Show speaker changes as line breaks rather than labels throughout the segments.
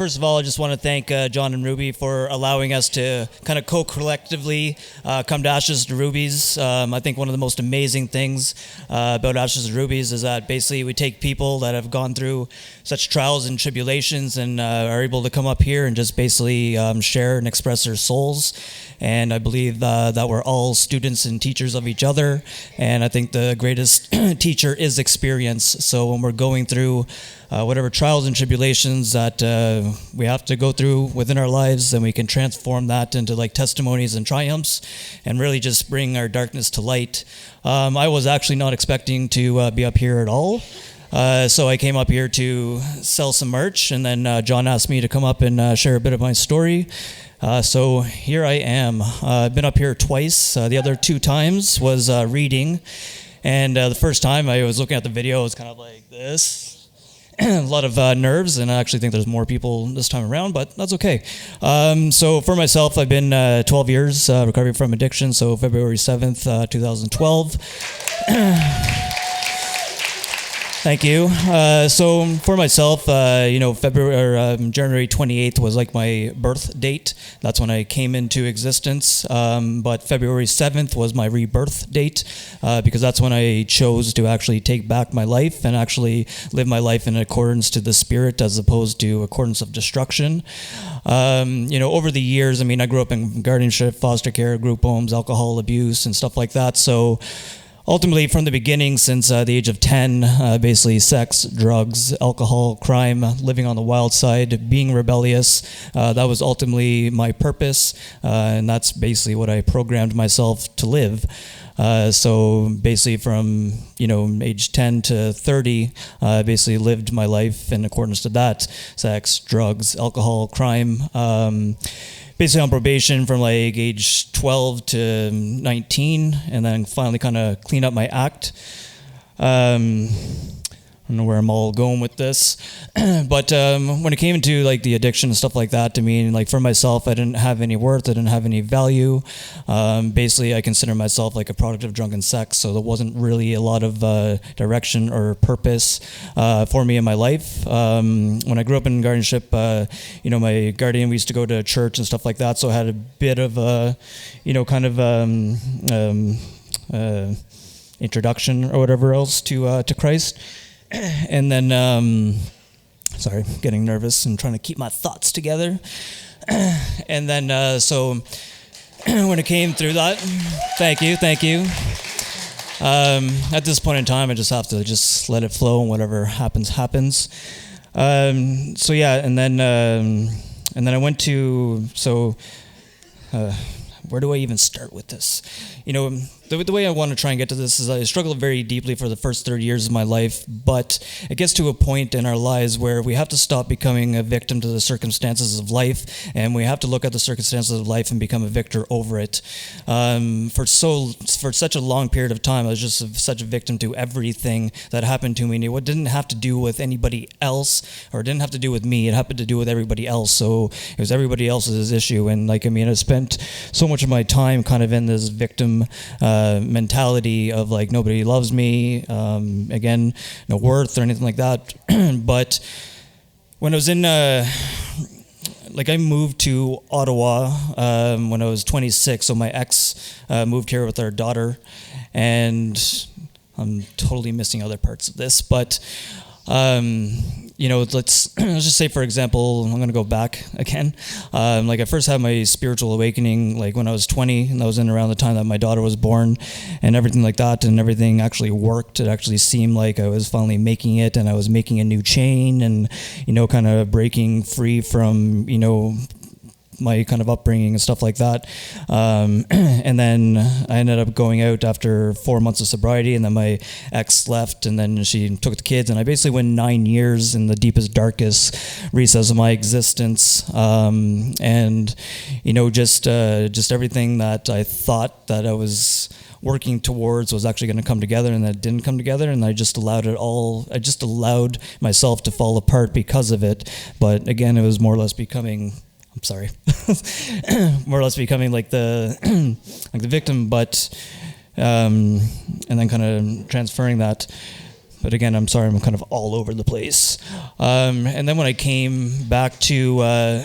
First of all, I just want to thank John and Ruby for allowing us to kind of co-collectively come to Ashes to Rubies. I think one of the most amazing things about Ashes to Rubies is that basically we take people that have gone through such trials and tribulations and are able to come up here and just basically share and express their souls. And I believe that we're all students and teachers of each other. And I think the greatest teacher is experience. So when we're going through whatever trials and tribulations that we have to go through within our lives, then we can transform that into like testimonies and triumphs and really just bring our darkness to light. I was actually not expecting to be up here at all. So I came up here to sell some merch, and then John asked me to come up and share a bit of my story. So here I am. I've been up here twice. The other 2 times was reading. And the first time I was looking at the video, it was kind of like this. A lot of nerves, and I actually think there's more people this time around, but that's okay. So for myself, I've been 12 years recovering from addiction, so February 7th, 2012. Thank you. So for myself, January 28th was like my birth date. That's when I came into existence. But February 7th was my rebirth date because that's when I chose to actually take back my life and actually live my life in accordance to the Spirit as opposed to accordance of destruction. Over the years, I grew up in guardianship, foster care, group homes, alcohol abuse, and stuff like that. So ultimately, from the beginning, since the age of 10, basically sex, drugs, alcohol, crime, living on the wild side, being rebellious, that was ultimately my purpose, and that's basically what I programmed myself to live. So basically from, age 10 to 30, I basically lived my life in accordance to that, sex, drugs, alcohol, crime, basically on probation from like age 12 to 19, and then finally kind of clean up my act. I don't know where I'm all going with this, but when it came into like the addiction and stuff like that, like for myself, I didn't have any worth, I didn't have any value. Basically, I consider myself like a product of drunken sex, so there wasn't really a lot of direction or purpose for me in my life. When I grew up in guardianship, my guardian, we used to go to church and stuff like that, so I had a bit of a, introduction or whatever else to Christ. And then, sorry, getting nervous and trying to keep my thoughts together. And then, so when it came through that, thank you. At this point in time, I just have to just let it flow, and whatever happens. So yeah, and then I went to, where do I even start with this? The way I want to try and get to this is I struggled very deeply for the first 30 years of my life, but it gets to a point in our lives where we have to stop becoming a victim to the circumstances of life, and we have to look at the circumstances of life and become a victor over it. For such a long period of time, I was just such a victim to everything that happened to me, and it didn't have to do with anybody else, or it didn't have to do with me, it happened to do with everybody else, so it was everybody else's issue. And I spent so much of my time kind of in this victim mentality of like nobody loves me, again, no worth or anything like that. But when I was in I moved to Ottawa when I was 26, so my ex moved here with our daughter, and I'm totally missing other parts of this, but let's just say, for example, I'm going to go back again. I first had my spiritual awakening when I was 20, and that was in around the time that my daughter was born and everything like that, and everything actually worked. It actually seemed like I was finally making it, and I was making a new chain and, kind of breaking free from, my kind of upbringing and stuff like that. And then I ended up going out after 4 months of sobriety, and then my ex left, and then she took the kids, and I basically went 9 years in the deepest, darkest recess of my existence. And, just everything that I thought that I was working towards was actually going to come together, and that didn't come together, and I just allowed myself to fall apart because of it. But again, it was more or less becoming more or less becoming like the victim, but and then kind of transferring that. But again, I'm sorry, I'm kind of all over the place. And then when I came back to,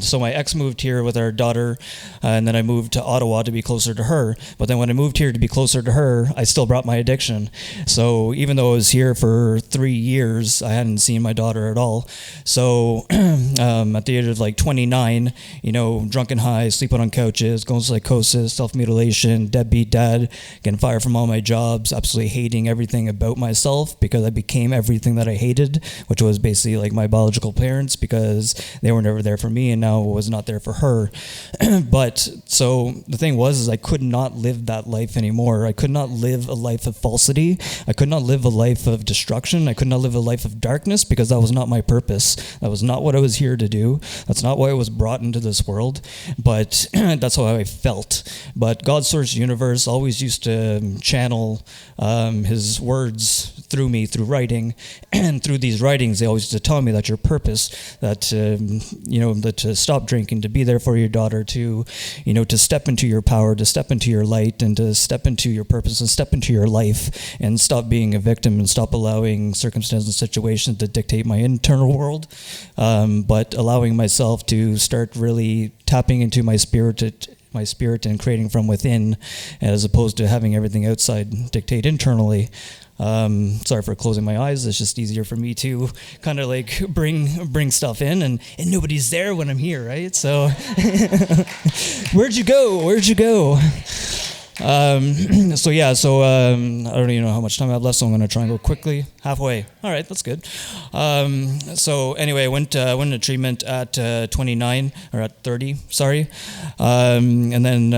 so my ex moved here with our daughter, and then I moved to Ottawa to be closer to her. But then when I moved here to be closer to her, I still brought my addiction. So even though I was here for 3 years, I hadn't seen my daughter at all. So at the age of like 29, drunk and high, sleeping on couches, going to psychosis, self-mutilation, deadbeat dad, getting fired from all my jobs, absolutely hating everything about myself because I became everything that I hated, which was basically like my biological parents, because they were never there for me and now was not there for her. But so the thing was I could not live that life anymore. I could not live a life of falsity. I could not live a life of destruction. I could not live a life of darkness, because that was not my purpose. That was not what I was here to do. That's not why I was brought into this world. But that's how I felt. But God's source universe always used to channel his words through me, through writing, and through these writings, they always used to tell me that your purpose, that that to stop drinking, to be there for your daughter, to step into your power, to step into your light, and to step into your purpose, and step into your life, and stop being a victim, and stop allowing circumstances and situations to dictate my internal world, but allowing myself to start really tapping into my spirit and creating from within, as opposed to having everything outside dictate internally. Sorry for closing my eyes. It's just easier for me to kind of like bring stuff in, and nobody's there when I'm here, right? So where'd you go? I don't even know how much time I have left, so I'm going to try and go quickly. Halfway. All right, that's good. So anyway, I went into treatment at 29, or at 30, sorry. And then,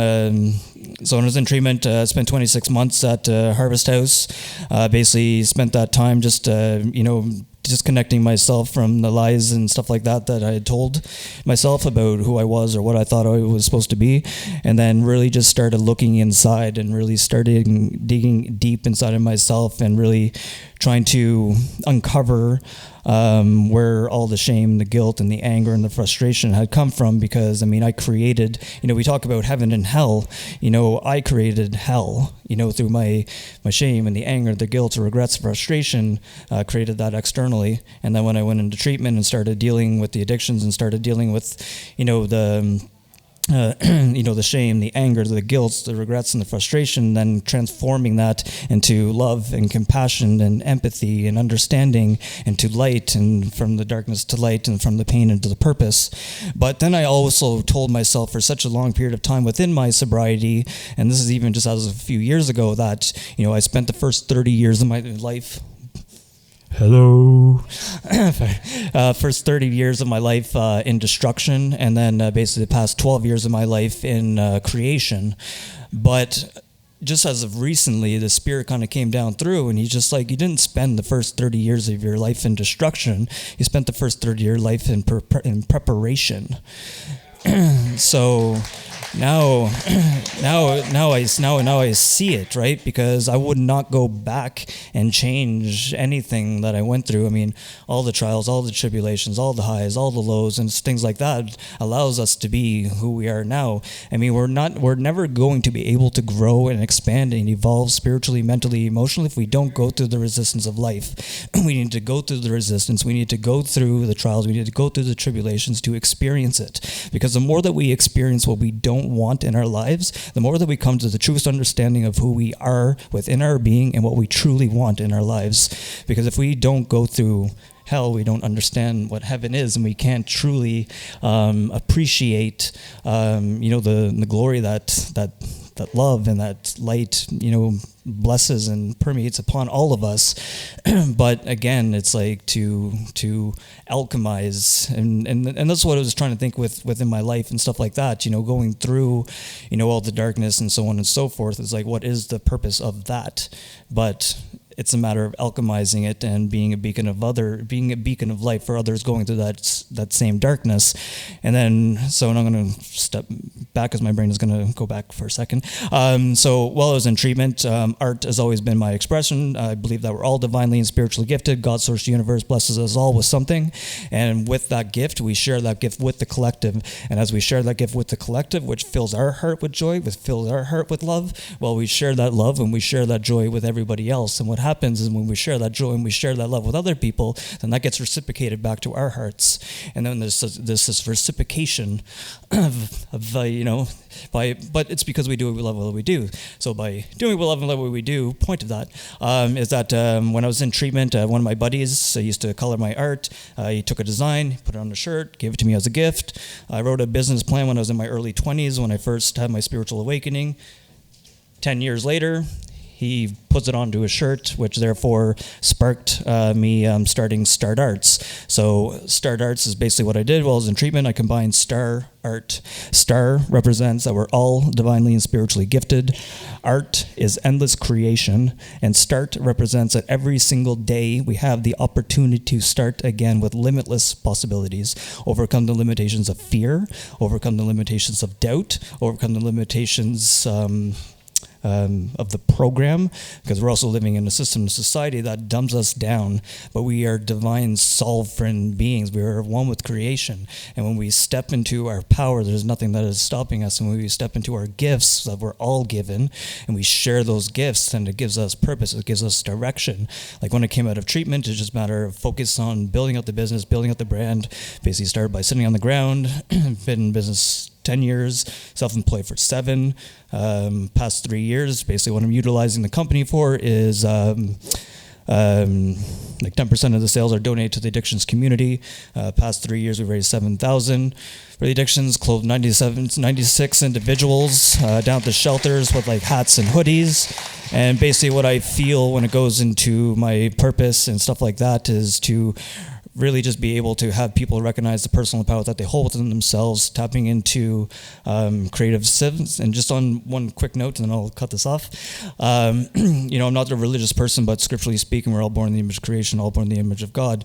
so when I was in treatment, I spent 26 months at Harvest House. Basically spent that time just, disconnecting myself from the lies and stuff like that I had told myself about who I was or what I thought I was supposed to be, and then really just started looking inside and really started digging deep inside of myself and really trying to uncover where all the shame, the guilt, and the anger and the frustration had come from. Because I created, we talk about heaven and hell. I created hell, through my shame and the anger, the guilt, the regrets, frustration, created that externally. And then when I went into treatment and started dealing with the addictions and started dealing with, the shame, the anger, the guilt, the regrets, and the frustration, then transforming that into love and compassion and empathy and understanding, and to light, and from the darkness to light, and from the pain into the purpose. But then I also told myself for such a long period of time within my sobriety, and this is even just as of a few years ago, that, I spent the first 30 years of my life first 30 years of my life in destruction, and then basically the past 12 years of my life in creation. But just as of recently, the Spirit kind of came down through, and he's just like, you didn't spend the first 30 years of your life in destruction. You spent the first 30 year life in preparation. So now I see it, right? Because I would not go back and change anything that I went through. All the trials, all the tribulations, all the highs, all the lows, and things like that allows us to be who we are now. We're never going to be able to grow and expand and evolve spiritually, mentally, emotionally if we don't go through the resistance of life. We need to go through the resistance. We need to go through the trials. We need to go through the tribulations to experience it. Because the more that we experience what we don't want in our lives, the more that we come to the truest understanding of who we are within our being and what we truly want in our lives. Because if we don't go through hell, we don't understand what heaven is, and we can't truly appreciate the glory that love and that light blesses and permeates upon all of us. But again, it's like to alchemize, and that's what I was trying to think within my life and stuff like that, going through all the darkness and so on and so forth. It's like, what is the purpose of that? But it's a matter of alchemizing it and being a beacon of light for others going through that same darkness. And then, so now I'm going to step back because my brain is going to go back for a second. So while I was in treatment, art has always been my expression. I believe that we're all divinely and spiritually gifted. God's source universe blesses us all with something. And with that gift, we share that gift with the collective. And as we share that gift with the collective, which fills our heart with joy, which fills our heart with love, well, we share that love and we share that joy with everybody else. And what happens happens is when we share that joy and we share that love with other people, then that gets reciprocated back to our hearts. And then there's this reciprocation but it's because we do what we love what we do. So by doing what we love and love what we do, point of that is that when I was in treatment, one of my buddies used to color my art. He took a design, put it on a shirt, gave it to me as a gift. I wrote a business plan when I was in my early 20s when I first had my spiritual awakening. 10 years later, he puts it onto a shirt, which therefore sparked me starting Start Arts. So Start Arts is basically what I did while I was in treatment. I combined Star Art. Star represents that we're all divinely and spiritually gifted. Art is endless creation. And Start represents that every single day we have the opportunity to start again with limitless possibilities. Overcome the limitations of fear, overcome the limitations of doubt, overcome the limitations of the program, because we're also living in a system of society that dumbs us down, but we are divine sovereign beings. We are one with creation, and when we step into our power, there's nothing that is stopping us. And when we step into our gifts that we're all given, and we share those gifts, then it gives us purpose, it gives us direction. Like when I came out of treatment, it's just a matter of focus on building out the business, building out the brand. Basically started by sitting on the ground, been in business 10 years, self-employed for 7. Past 3 years, basically what I'm utilizing the company for is like 10% of the sales are donated to the addictions community. Past 3 years, we raised $7,000 for the addictions, clothed 96 individuals down at the shelters with like hats and hoodies. And basically what I feel when it goes into my purpose and stuff like that is to really just be able to have people recognize the personal power that they hold within themselves, tapping into creative civs. And just on one quick note, and then I'll cut this off. I'm not a religious person, but scripturally speaking, we're all born in the image of creation, all born in the image of God.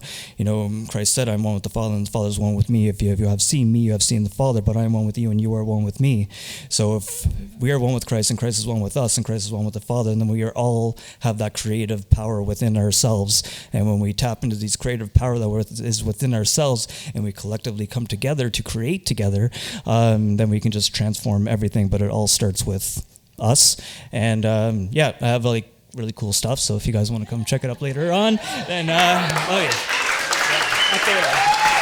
Christ said, I'm one with the Father, and the Father is one with me. If you have seen me, you have seen the Father, but I am one with you, and you are one with me. So if we are one with Christ, and Christ is one with us, and Christ is one with the Father, and then we are all have that creative power within ourselves. And when we tap into these creative power that is within ourselves, and we collectively come together to create together, then we can just transform everything. But it all starts with us. And I have like really cool stuff. So if you guys want to come check it up later on, then up there.